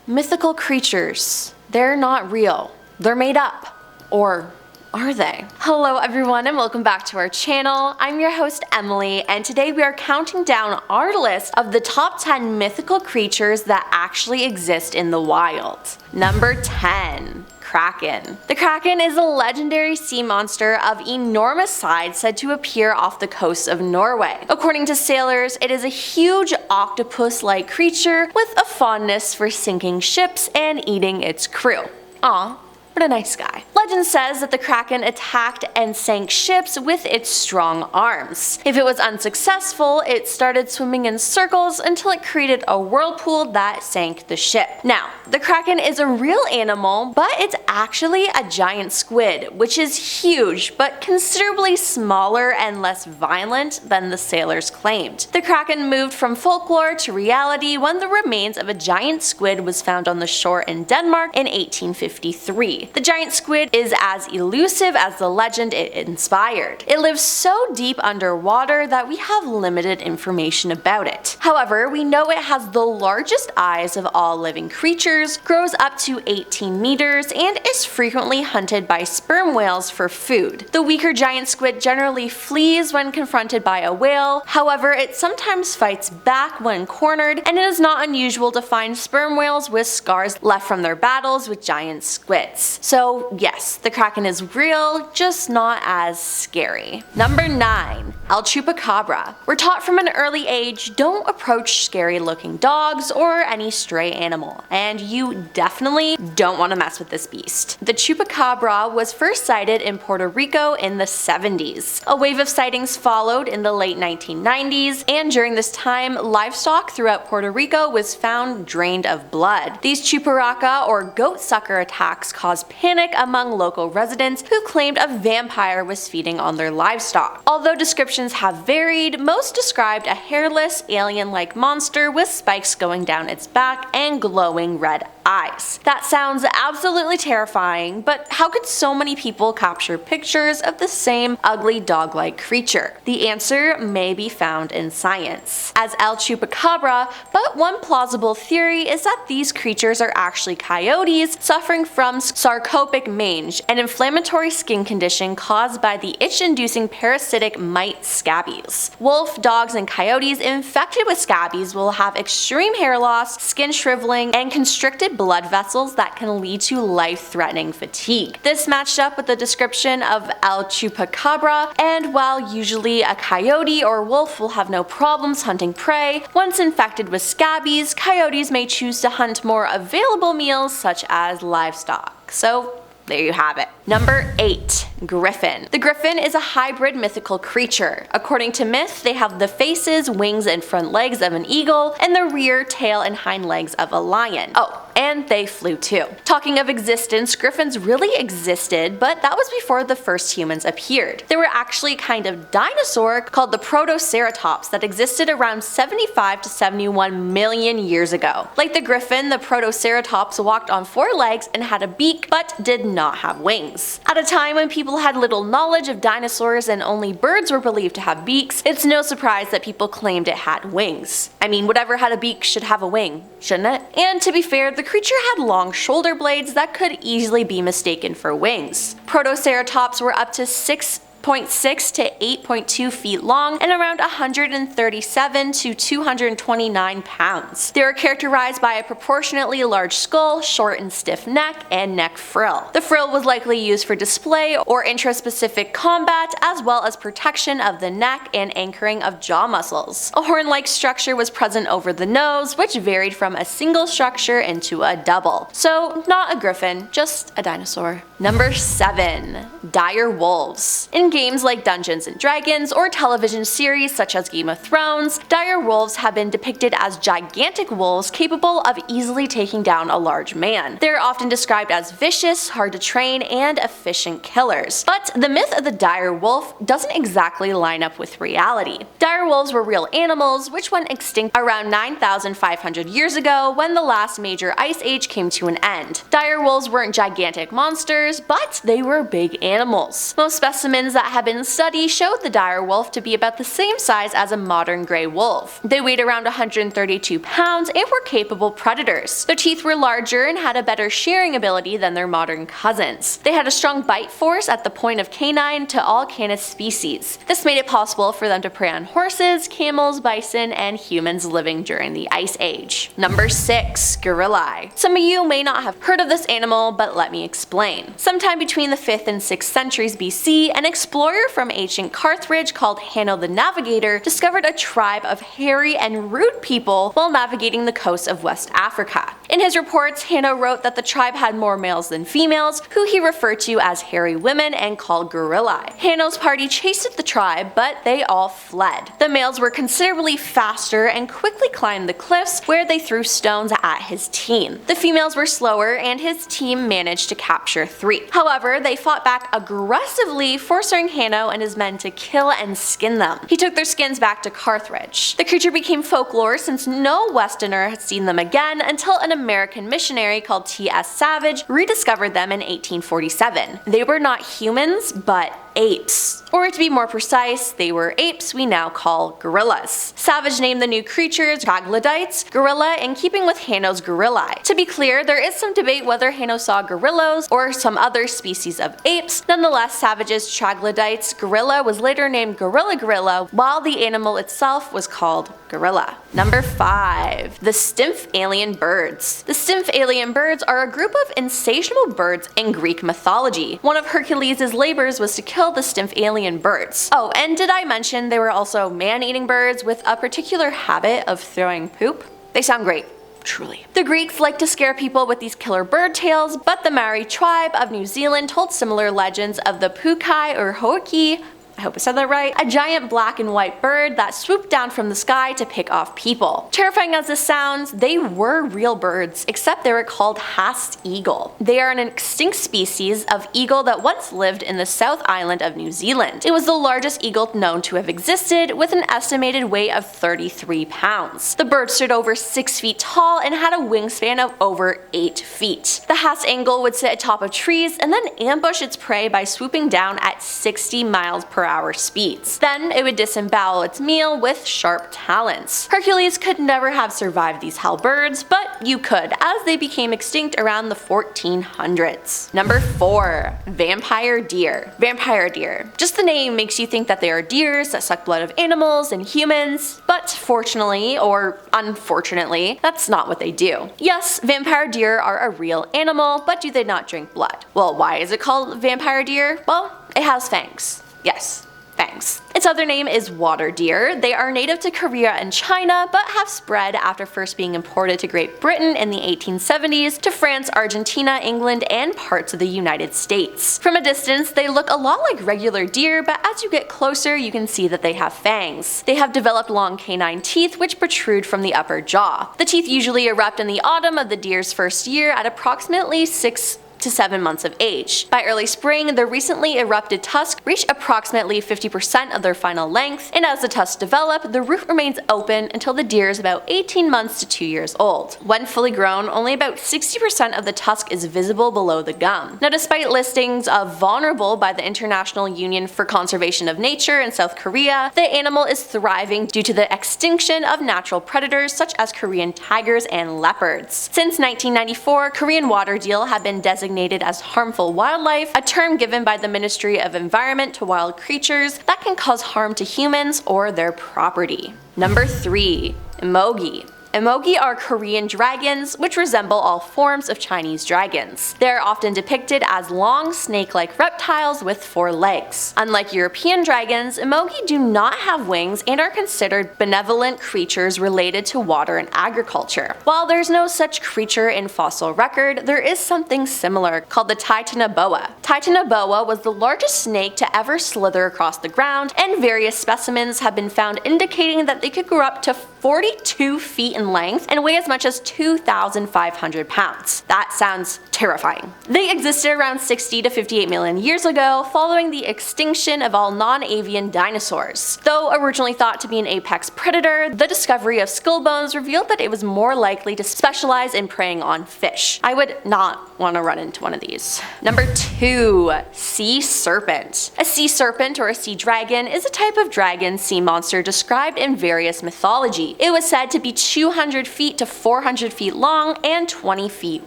Mythical creatures. They're not real. They're made up. Or are they? Hello everyone and welcome back to our channel. I'm your host Emily, and today we are counting down our list of the top 10 mythical creatures that actually exist in the wild. Number 10. Kraken. The Kraken is a legendary sea monster of enormous size said to appear off the coast of Norway. According to sailors, it is a huge octopus-like creature with a fondness for sinking ships and eating its crew. Aw. What a nice guy. Legend says that the Kraken attacked and sank ships with its strong arms. If it was unsuccessful, it started swimming in circles until it created a whirlpool that sank the ship. Now, the Kraken is a real animal, but it's actually a giant squid, which is huge, but considerably smaller and less violent than the sailors claimed. The Kraken moved from folklore to reality when the remains of a giant squid was found on the shore in Denmark in 1853. The giant squid is as elusive as the legend it inspired. It lives so deep underwater that we have limited information about it. However, we know it has the largest eyes of all living creatures, grows up to 18 meters, and is frequently hunted by sperm whales for food. The weaker giant squid generally flees when confronted by a whale, however it sometimes fights back when cornered, and it is not unusual to find sperm whales with scars left from their battles with giant squids. So yes, the Kraken is real, just not as scary. Number 9. El Chupacabra. We're taught from an early age, don't approach scary looking dogs or any stray animal, and you definitely don't want to mess with this beast. The Chupacabra was first sighted in Puerto Rico in the 70s. A wave of sightings followed in the late 1990s, and during this time, livestock throughout Puerto Rico was found drained of blood. These chuparaca or goat sucker attacks caused panic among local residents who claimed a vampire was feeding on their livestock. Although descriptions have varied, most described a hairless, alien-like monster with spikes going down its back and glowing red eyes. That sounds absolutely terrifying, but how could so many people capture pictures of the same ugly dog-like creature? The answer may be found in science, as El Chupacabra, but one plausible theory is that these creatures are actually coyotes suffering from sarcopic mange, an inflammatory skin condition caused by the itch-inducing parasitic mite scabies. Wolf, dogs, and coyotes infected with scabies will have extreme hair loss, skin shriveling, and constricted blood vessels that can lead to life-threatening fatigue. This matched up with the description of El Chupacabra, and while usually a coyote or wolf will have no problems hunting prey, once infected with scabies, coyotes may choose to hunt more available meals such as livestock. So there you have it. Number 8. Griffin. The Griffin is a hybrid mythical creature. According to myth, they have the faces, wings, and front legs of an eagle, and the rear, tail, and hind legs of a lion. Oh, and they flew too. Talking of existence, griffins really existed, but that was before the first humans appeared. They were actually a kind of dinosaur called the Protoceratops that existed around 75 to 71 million years ago. Like the griffin, the Protoceratops walked on 4 legs and had a beak, but did not have wings. At a time when people had little knowledge of dinosaurs and only birds were believed to have beaks, it's no surprise that people claimed it had wings. I mean, whatever had a beak should have a wing, shouldn't it? And to be fair, the creature had long shoulder blades that could easily be mistaken for wings. Protoceratops were up to 6.6 to 8.2 feet long and around 137 to 229 pounds. They were characterized by a proportionately large skull, short and stiff neck, and neck frill. The frill was likely used for display or intraspecific combat, as well as protection of the neck and anchoring of jaw muscles. A horn-like structure was present over the nose, which varied from a single structure into a double. So not a griffin, just a dinosaur. Number 7. Dire wolves. In games like Dungeons & Dragons or television series such as Game of Thrones, dire wolves have been depicted as gigantic wolves capable of easily taking down a large man. They are often described as vicious, hard to train, and efficient killers. But the myth of the dire wolf doesn't exactly line up with reality. Dire wolves were real animals which went extinct around 9,500 years ago when the last major ice age came to an end. Dire wolves weren't gigantic monsters, but they were big animals. Most specimens that that had been studied showed the dire wolf to be about the same size as a modern gray wolf. They weighed around 132 pounds and were capable predators. Their teeth were larger and had a better shearing ability than their modern cousins. They had a strong bite force at the point of canine to all Canis species. This made it possible for them to prey on horses, camels, bison, and humans living during the Ice Age. Number 6. Gorillai. Some of you may not have heard of this animal, but let me explain. Sometime between the 5th and 6th centuries BC, an explorer from ancient Carthage called Hanno the Navigator discovered a tribe of hairy and rude people while navigating the coast of West Africa. In his reports, Hanno wrote that the tribe had more males than females, who he referred to as hairy women and called Gorillai. Hanno's party chased the tribe, but they all fled. The males were considerably faster and quickly climbed the cliffs, where they threw stones at his team. The females were slower, and his team managed to capture 3. However, they fought back aggressively, forcing Hanno and his men to kill and skin them. He took their skins back to Carthage. The creature became folklore since no Westerner had seen them again until an American missionary called T.S. Savage rediscovered them in 1847. They were not humans, but apes. Or to be more precise, they were apes we now call gorillas. Savage named the new creatures troglodytes, gorilla, in keeping with Hanno's Gorillai. To be clear, there is some debate whether Hanno saw gorillas or some other species of apes. Nonetheless, Savage's troglodytes gorilla was later named gorilla, while the animal itself was called gorilla. Number 5. The Stymphalian Birds. The Stymphalian Birds are a group of insatiable birds in Greek mythology. One of Hercules' labors was to kill the Stymphalian birds. Oh, and did I mention they were also man-eating birds with a particular habit of throwing poop? They sound great. Truly. The Greeks liked to scare people with these killer bird tales, but the Maori tribe of New Zealand told similar legends of the pukai or hoki, I hope I said that right, a giant black and white bird that swooped down from the sky to pick off people. Terrifying as this sounds, they were real birds, except they were called Haast eagle. They are an extinct species of eagle that once lived in the South Island of New Zealand. It was the largest eagle known to have existed, with an estimated weight of 33 pounds. The bird stood over 6 feet tall and had a wingspan of over 8 feet. The Haast eagle would sit atop of trees and then ambush its prey by swooping down at 60 miles per hour speeds. Then it would disembowel its meal with sharp talons. Hercules could never have survived these hell birds, but you could, as they became extinct around the 1400s. Number 4. Vampire deer. Vampire deer. Just the name makes you think that they are deers that suck blood of animals and humans, but fortunately, or unfortunately, that's not what they do. Yes, vampire deer are a real animal, but do they not drink blood? Well, why is it called vampire deer? Well, it has fangs. Yes, fangs. Its other name is water deer. They are native to Korea and China, but have spread after first being imported to Great Britain in the 1870s to France, Argentina, England, and parts of the United States. From a distance, they look a lot like regular deer, but as you get closer, you can see that they have fangs. They have developed long canine teeth which protrude from the upper jaw. The teeth usually erupt in the autumn of the deer's first year at approximately 6 to 7 months of age. By early spring, the recently erupted tusks reach approximately 50% of their final length, and as the tusks develop, the root remains open until the deer is about 18 months to 2 years old. When fully grown, only about 60% of the tusk is visible below the gum. Now, despite listings of vulnerable by the International Union for Conservation of Nature in South Korea, the animal is thriving due to the extinction of natural predators such as Korean tigers and leopards. Since 1994, Korean water deer have been designated as harmful wildlife, a term given by the Ministry of Environment to wild creatures that can cause harm to humans or their property. Number 3. Imoogi. Imoogi are Korean dragons, which resemble all forms of Chinese dragons. They are often depicted as long, snake-like reptiles with 4 legs. Unlike European dragons, Imoogi do not have wings and are considered benevolent creatures related to water and agriculture. While there's no such creature in fossil record, there is something similar called the Titanoboa. Titanoboa was the largest snake to ever slither across the ground, and various specimens have been found indicating that they could grow up to 42 feet in in length and weigh as much as 2,500 pounds. That sounds terrifying. They existed around 60 to 58 million years ago, following the extinction of all non-avian dinosaurs. Though originally thought to be an apex predator, the discovery of skull bones revealed that it was more likely to specialize in preying on fish. I would not want to run into one of these. Number 2. Sea serpent. A sea serpent or a sea dragon is a type of dragon sea monster described in various mythology. It was said to be 200 feet to 400 feet long and 20 feet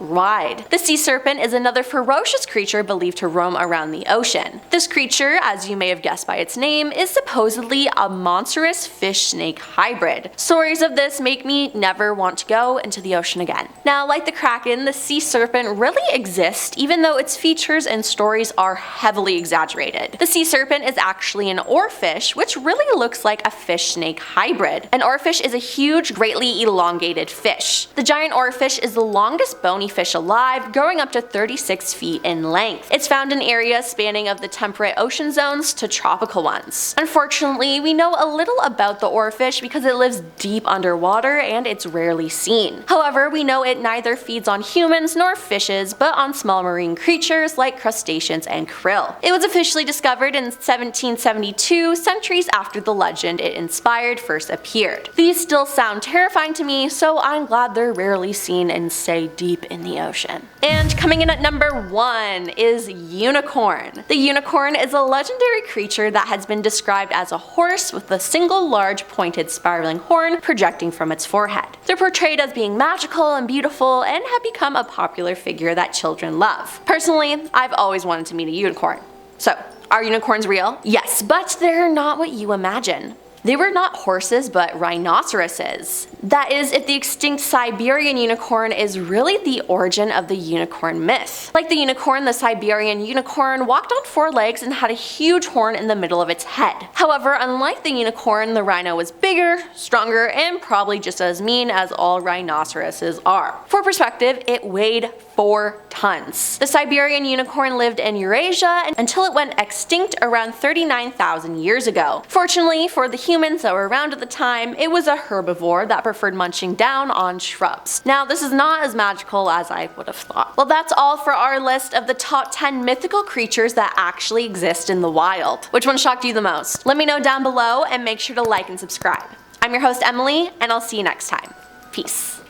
wide. The sea serpent is another ferocious creature believed to roam around the ocean. This creature, as you may have guessed by its name, is supposedly a monstrous fish-snake hybrid. Stories of this make me never want to go into the ocean again. Now, like the Kraken, the sea serpent really exists, even though its features and stories are heavily exaggerated. The sea serpent is actually an oarfish, which really looks like a fish-snake hybrid. An oarfish is a huge, greatly elongated fish. The giant oarfish is the longest bony fish alive, growing up to 36 feet in length. It's found in areas spanning of the temperate ocean zones to tropical ones. Unfortunately, we know a little about the oarfish because it lives deep underwater and it's rarely seen. However, we know it neither feeds on humans nor fishes, but on small marine creatures like crustaceans and krill. It was officially discovered in 1772, centuries after the legend it inspired first appeared. These still sound terrifying to me, so I'm glad they're rarely seen and stay deep in the ocean. And coming in at number 1 is unicorn. The unicorn is a legendary creature that has been described as a horse with a single large pointed spiraling horn projecting from its forehead. They're portrayed as being magical and beautiful and have become a popular figure that children love. Personally, I've always wanted to meet a unicorn. So, are unicorns real? Yes, but they're not what you imagine. They were not horses, but rhinoceroses. That is, if the extinct Siberian unicorn is really the origin of the unicorn myth. Like the unicorn, the Siberian unicorn walked on 4 legs and had a huge horn in the middle of its head. However, unlike the unicorn, the rhino was bigger, stronger, and probably just as mean as all rhinoceroses are. For perspective, it weighed 4 tons. The Siberian unicorn lived in Eurasia until it went extinct around 39,000 years ago. Fortunately for the humans that were around at the time, it was a herbivore that preferred munching down on shrubs. Now, this is not as magical as I would have thought. Well, that's all for our list of the top 10 mythical creatures that actually exist in the wild. Which one shocked you the most? Let me know down below and make sure to like and subscribe. I'm your host Emily, and I'll see you next time. Peace.